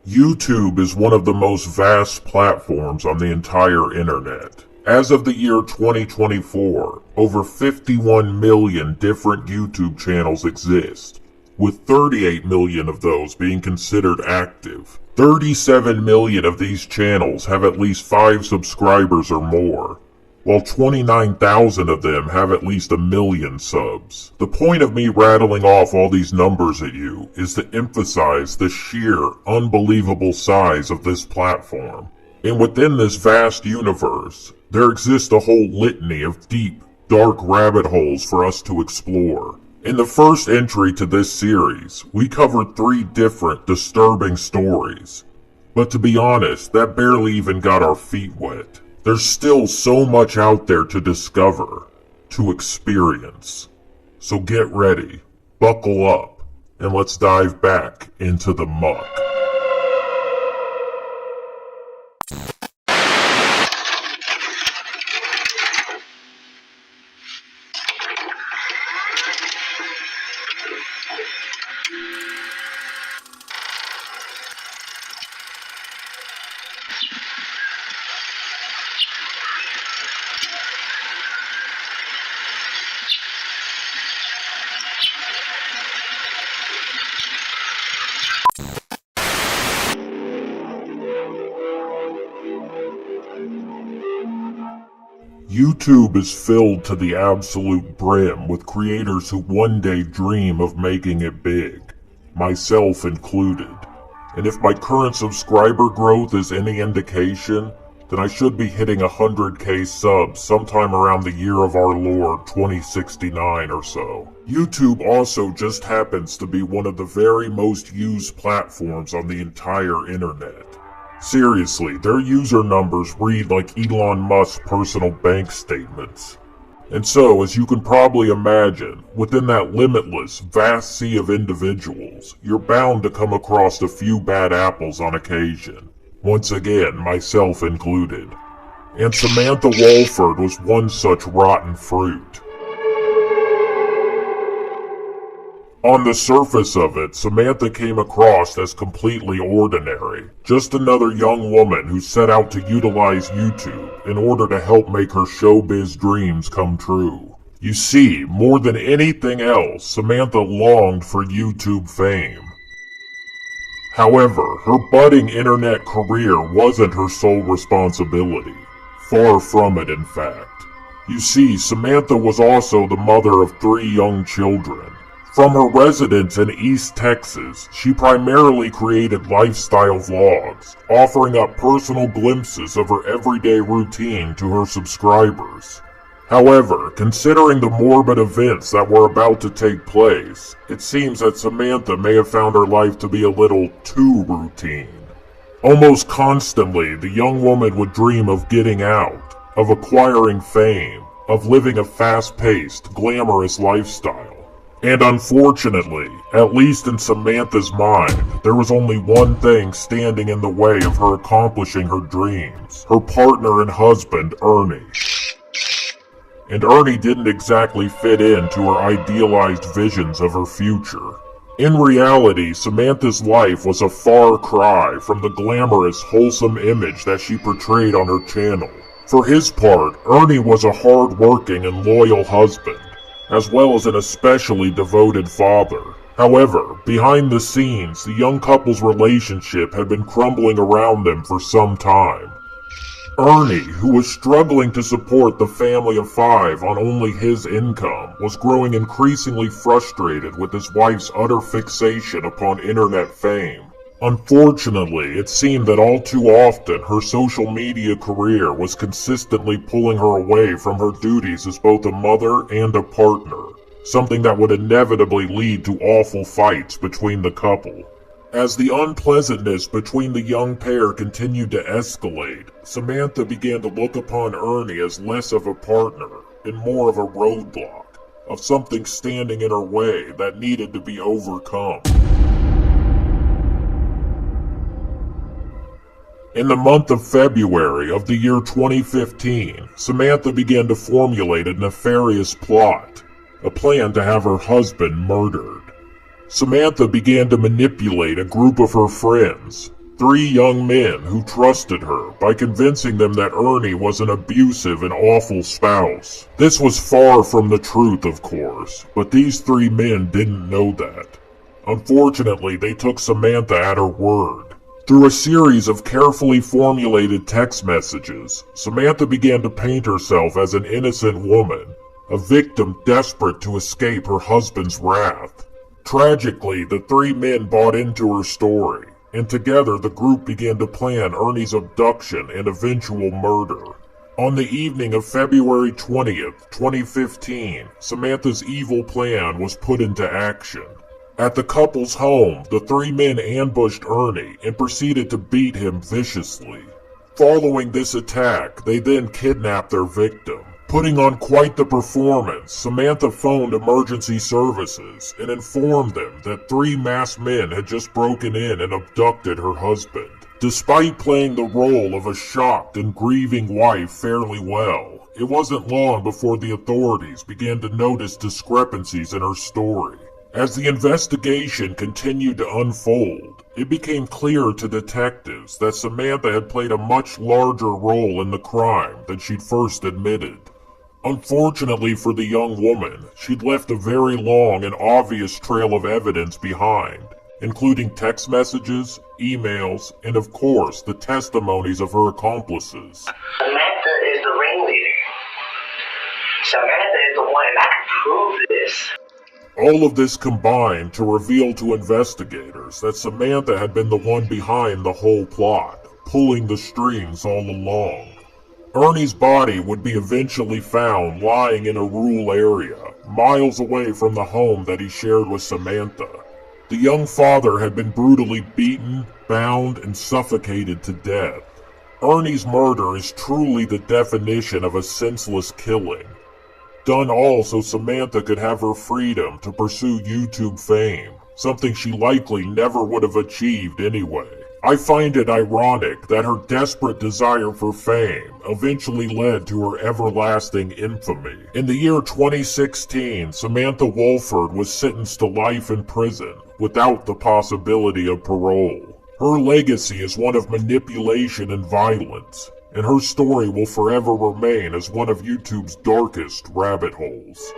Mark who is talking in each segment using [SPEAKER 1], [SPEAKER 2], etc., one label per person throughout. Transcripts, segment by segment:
[SPEAKER 1] YouTube is one of the most vast platforms on the entire internet. As of the year 2024, over 51 million different YouTube channels exist, with 38 million of those being considered active. 37 million of these channels have at least 5 subscribers or more, while 29,000 of them have at least 1 million subs. The point of me rattling off all these numbers at you is to emphasize the sheer, unbelievable size of this platform. And within this vast universe, there exists a whole litany of deep, dark rabbit holes for us to explore. In the first entry to this series, we covered 3 different, disturbing stories. But to be honest, that barely even got our feet wet. There's still so much out there to discover, to experience. So get ready, buckle up, and let's dive back into the muck. YouTube is filled to the absolute brim with creators who one day dream of making it big, myself included. And if my current subscriber growth is any indication, then I should be hitting 100k subs sometime around the year of our Lord 2069 or so. YouTube also just happens to be one of the very most used platforms on the entire internet. Seriously, their user numbers read like Elon Musk's personal bank statements. And so, as you can probably imagine, within that limitless, vast sea of individuals, you're bound to come across a few bad apples on occasion. Once again, myself included. And Samantha Walford was one such rotten fruit. On the surface of it, Samantha came across as completely ordinary. Just another young woman who set out to utilize YouTube in order to help make her showbiz dreams come true. You see, more than anything else, Samantha longed for YouTube fame. However, her budding internet career wasn't her sole responsibility. Far from it, in fact. You see, Samantha was also the mother of 3 young children. From her residence in East Texas, she primarily created lifestyle vlogs, offering up personal glimpses of her everyday routine to her subscribers. However, considering the morbid events that were about to take place, it seems that Samantha may have found her life to be a little too routine. Almost constantly, the young woman would dream of getting out, of acquiring fame, of living a fast-paced, glamorous lifestyle. And unfortunately, at least in Samantha's mind, there was only one thing standing in the way of her accomplishing her dreams. Her partner and husband, Ernie. And Ernie didn't exactly fit into her idealized visions of her future. In reality, Samantha's life was a far cry from the glamorous, wholesome image that she portrayed on her channel. For his part, Ernie was a hard-working and loyal husband, as well as an especially devoted father. However, behind the scenes, the young couple's relationship had been crumbling around them for some time. Ernie, who was struggling to support the family of 5 on only his income, was growing increasingly frustrated with his wife's utter fixation upon internet fame. Unfortunately, it seemed that all too often her social media career was consistently pulling her away from her duties as both a mother and a partner, something that would inevitably lead to awful fights between the couple. As the unpleasantness between the young pair continued to escalate, Samantha began to look upon Ernie as less of a partner and more of a roadblock, of something standing in her way that needed to be overcome. In the month of February of the year 2015, Samantha began to formulate a nefarious plot, a plan to have her husband murdered. Samantha began to manipulate a group of her friends, 3 young men who trusted her by convincing them that Ernie was an abusive and awful spouse. This was far from the truth, of course, but these 3 men didn't know that. Unfortunately, they took Samantha at her word. Through a series of carefully formulated text messages, Samantha began to paint herself as an innocent woman, a victim desperate to escape her husband's wrath. Tragically, the 3 men bought into her story, and together the group began to plan Ernie's abduction and eventual murder. On the evening of February 20th, 2015, Samantha's evil plan was put into action. At the couple's home, the 3 men ambushed Ernie and proceeded to beat him viciously. Following this attack, they then kidnapped their victim. Putting on quite the performance, Samantha phoned emergency services and informed them that 3 masked men had just broken in and abducted her husband. Despite playing the role of a shocked and grieving wife fairly well, it wasn't long before the authorities began to notice discrepancies in her story. As the investigation continued to unfold, it became clear to detectives that Samantha had played a much larger role in the crime than she'd first admitted. Unfortunately for the young woman, she'd left a very long and obvious trail of evidence behind, including text messages, emails, and of course, the testimonies of her accomplices.
[SPEAKER 2] Samantha is the ringleader. Samantha is the one, and I can prove this.
[SPEAKER 1] All of this combined to reveal to investigators that Samantha had been the one behind the whole plot, pulling the strings all along. Ernie's body would be eventually found lying in a rural area, miles away from the home that he shared with Samantha. The young father had been brutally beaten, bound, and suffocated to death. Ernie's murder is truly the definition of a senseless killing. Done all so Samantha could have her freedom to pursue YouTube fame, something she likely never would have achieved anyway. I find it ironic that her desperate desire for fame eventually led to her everlasting infamy. In the year 2016, Samantha Walford was sentenced to life in prison without the possibility of parole. Her legacy is one of manipulation and violence, and her story will forever remain as one of YouTube's darkest rabbit holes.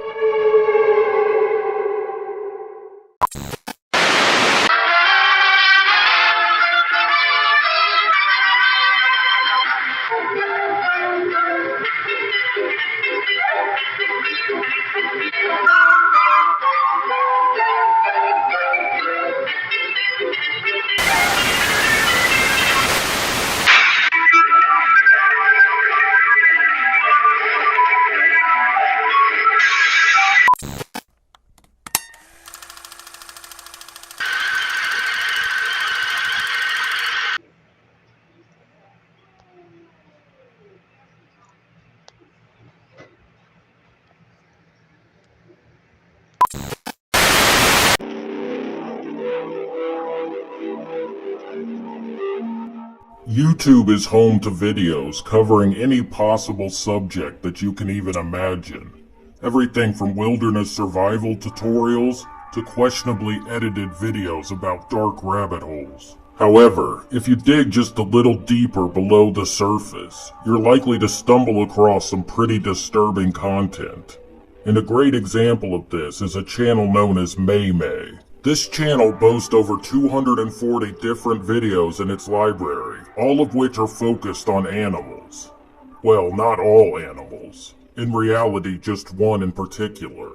[SPEAKER 1] YouTube is home to videos covering any possible subject that you can even imagine. Everything from wilderness survival tutorials to questionably edited videos about dark rabbit holes. However, if you dig just a little deeper below the surface, you're likely to stumble across some pretty disturbing content. And a great example of this is a channel known as Mayay. This channel boasts over 240 different videos in its library, all of which are focused on animals. Well, not all animals. In reality, just one in particular.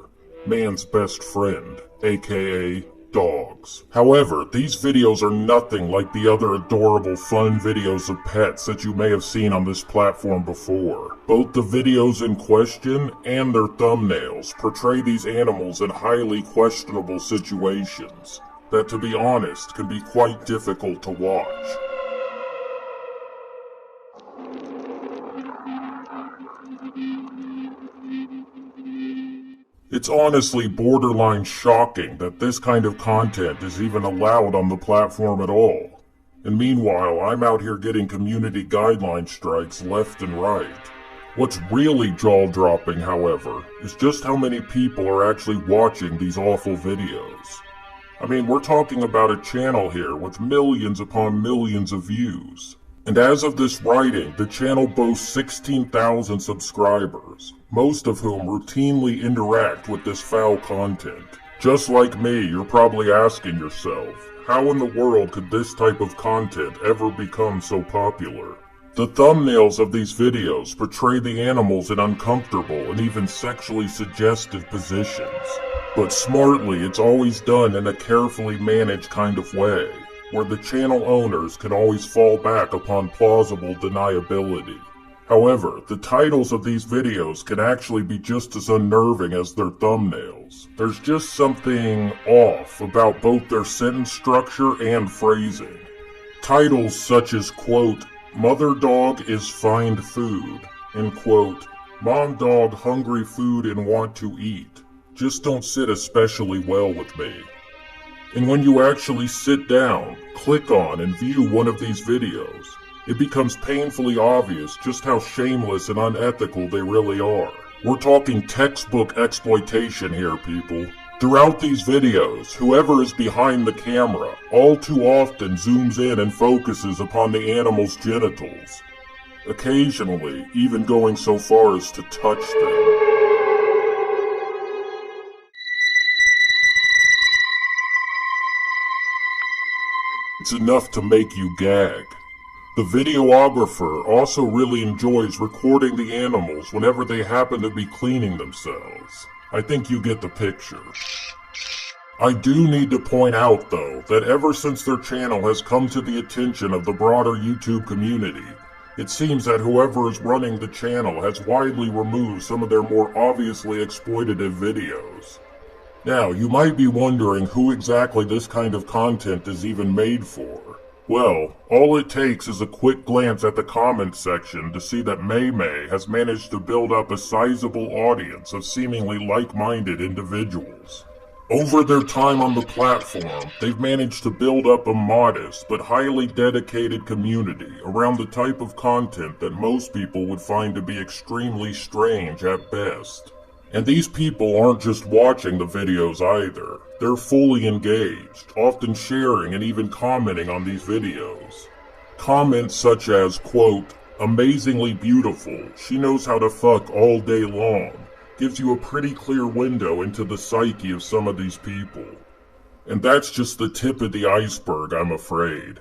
[SPEAKER 1] Man's best friend, aka dogs. However, these videos are nothing like the other adorable fun videos of pets that you may have seen on this platform before. Both the videos in question and their thumbnails portray these animals in highly questionable situations that, to be honest, can be quite difficult to watch. It's honestly borderline shocking that this kind of content is even allowed on the platform at all. And meanwhile, I'm out here getting community guideline strikes left and right. What's really jaw-dropping, however, is just how many people are actually watching these awful videos. I mean, we're talking about a channel here with millions upon millions of views. And as of this writing, the channel boasts 16,000 subscribers, most of whom routinely interact with this foul content. Just like me, you're probably asking yourself, how in the world could this type of content ever become so popular? The thumbnails of these videos portray the animals in uncomfortable and even sexually suggestive positions. But smartly, it's always done in a carefully managed kind of way, where the channel owners can always fall back upon plausible deniability. However, the titles of these videos can actually be just as unnerving as their thumbnails. There's just something off about both their sentence structure and phrasing. Titles such as, quote, "Mother dog is find food," and quote, "Mom dog hungry food and want to eat," just don't sit especially well with me. And when you actually sit down, click on, and view one of these videos, it becomes painfully obvious just how shameless and unethical they really are. We're talking textbook exploitation here, people. Throughout these videos, whoever is behind the camera all too often zooms in and focuses upon the animal's genitals, occasionally even going so far as to touch them. It's enough to make you gag. The videographer also really enjoys recording the animals whenever they happen to be cleaning themselves. I think you get the picture. I do need to point out, though, that ever since their channel has come to the attention of the broader YouTube community, it seems that whoever is running the channel has widely removed some of their more obviously exploitative videos. Now, you might be wondering who exactly this kind of content is even made for. Well, all it takes is a quick glance at the comments section to see that Mayay has managed to build up a sizable audience of seemingly like-minded individuals. Over their time on the platform, they've managed to build up a modest but highly dedicated community around the type of content that most people would find to be extremely strange at best. And these people aren't just watching the videos either. They're fully engaged, often sharing and even commenting on these videos. Comments such as, quote, "Amazingly beautiful, she knows how to fuck all day long," gives you a pretty clear window into the psyche of some of these people. And that's just the tip of the iceberg, I'm afraid.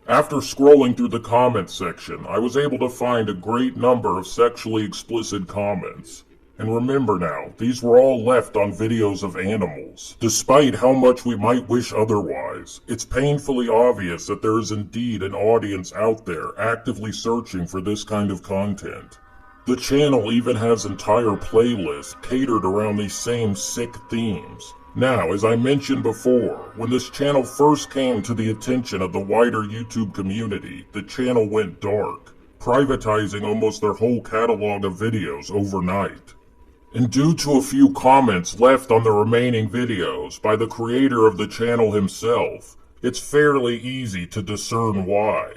[SPEAKER 1] After scrolling through the comments section, I was able to find a great number of sexually explicit comments. And remember now, these were all left on videos of animals. Despite how much we might wish otherwise, it's painfully obvious that there is indeed an audience out there actively searching for this kind of content. The channel even has entire playlists catered around these same sick themes. Now, as I mentioned before, when this channel first came to the attention of the wider YouTube community, the channel went dark, privatizing almost their whole catalog of videos overnight. And due to a few comments left on the remaining videos by the creator of the channel himself, it's fairly easy to discern why.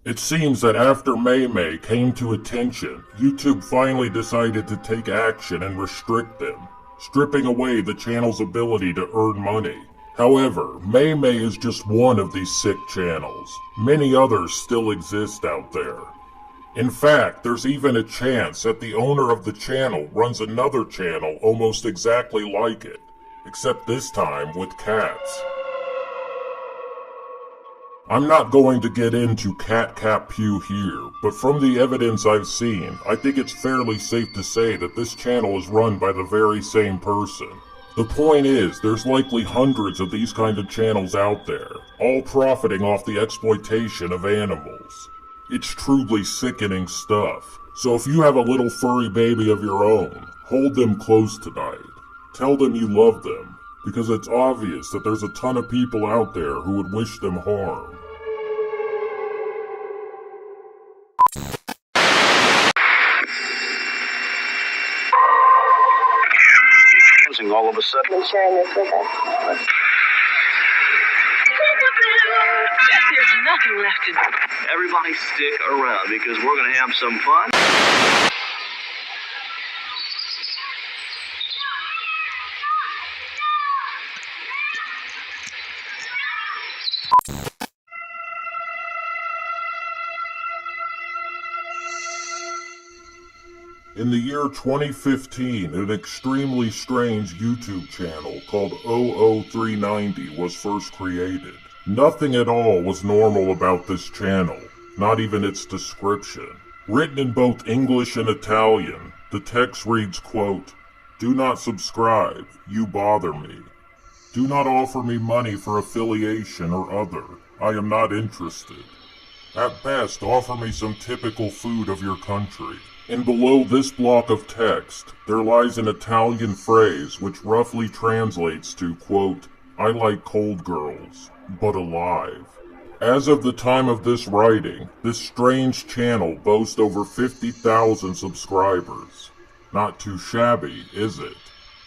[SPEAKER 1] It seems that after Mayay came to attention, YouTube finally decided to take action and restrict them, stripping away the channel's ability to earn money. However, Mayay is just one of these sick channels. Many others still exist out there. In fact, there's even a chance that the owner of the channel runs another channel almost exactly like it, except this time with cats. I'm not going to get into cat pew here, but from the evidence I've seen, I think it's fairly safe to say that this channel is run by the very same person. The point is, there's likely hundreds of these kind of channels out there, all profiting off the exploitation of animals. It's truly sickening stuff. So if you have a little furry baby of your own, hold them close tonight. Tell them you love them, because it's obvious that there's a ton of people out there who would wish them harm.
[SPEAKER 2] All of a sudden.
[SPEAKER 3] Been sharing this with us.
[SPEAKER 4] There's nothing left to do.
[SPEAKER 2] Everybody stick around because we're going to have some fun.
[SPEAKER 1] In the year 2015, an extremely strange YouTube channel called 00390 was first created. Nothing at all was normal about this channel, not even its description. Written in both English and Italian, the text reads, quote, "Do not subscribe, you bother me. Do not offer me money for affiliation or other. I am not interested. At best, offer me some typical food of your country." And below this block of text, there lies an Italian phrase which roughly translates to, quote, "I like cold girls, but alive." As of the time of this writing, this strange channel boasts over 50,000 subscribers. Not too shabby, is it?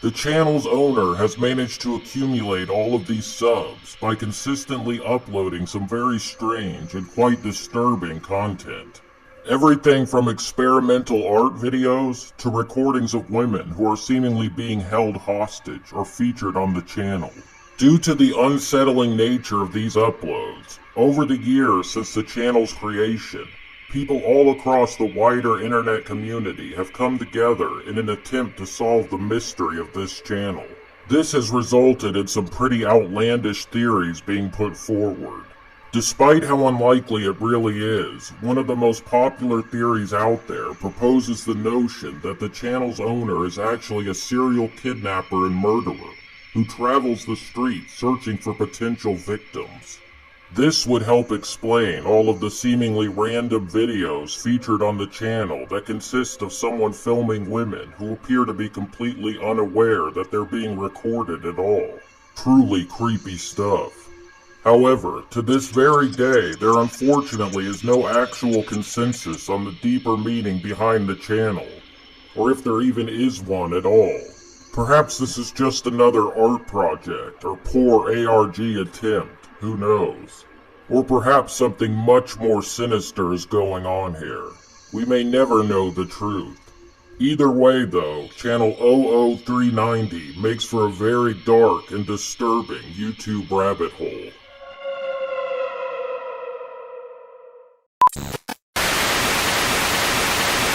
[SPEAKER 1] The channel's owner has managed to accumulate all of these subs by consistently uploading some very strange and quite disturbing content. Everything from experimental art videos to recordings of women who are seemingly being held hostage are featured on the channel. Due to the unsettling nature of these uploads, over the years since the channel's creation, people all across the wider internet community have come together in an attempt to solve the mystery of this channel. This has resulted in some pretty outlandish theories being put forward. Despite how unlikely it really is, one of the most popular theories out there proposes the notion that the channel's owner is actually a serial kidnapper and murderer who travels the streets searching for potential victims. This would help explain all of the seemingly random videos featured on the channel that consist of someone filming women who appear to be completely unaware that they're being recorded at all. Truly creepy stuff. However, to this very day, there unfortunately is no actual consensus on the deeper meaning behind the channel, or if there even is one at all. Perhaps this is just another art project or poor ARG attempt, who knows? Or perhaps something much more sinister is going on here. We may never know the truth. Either way though, channel 00390 makes for a very dark and disturbing YouTube rabbit hole.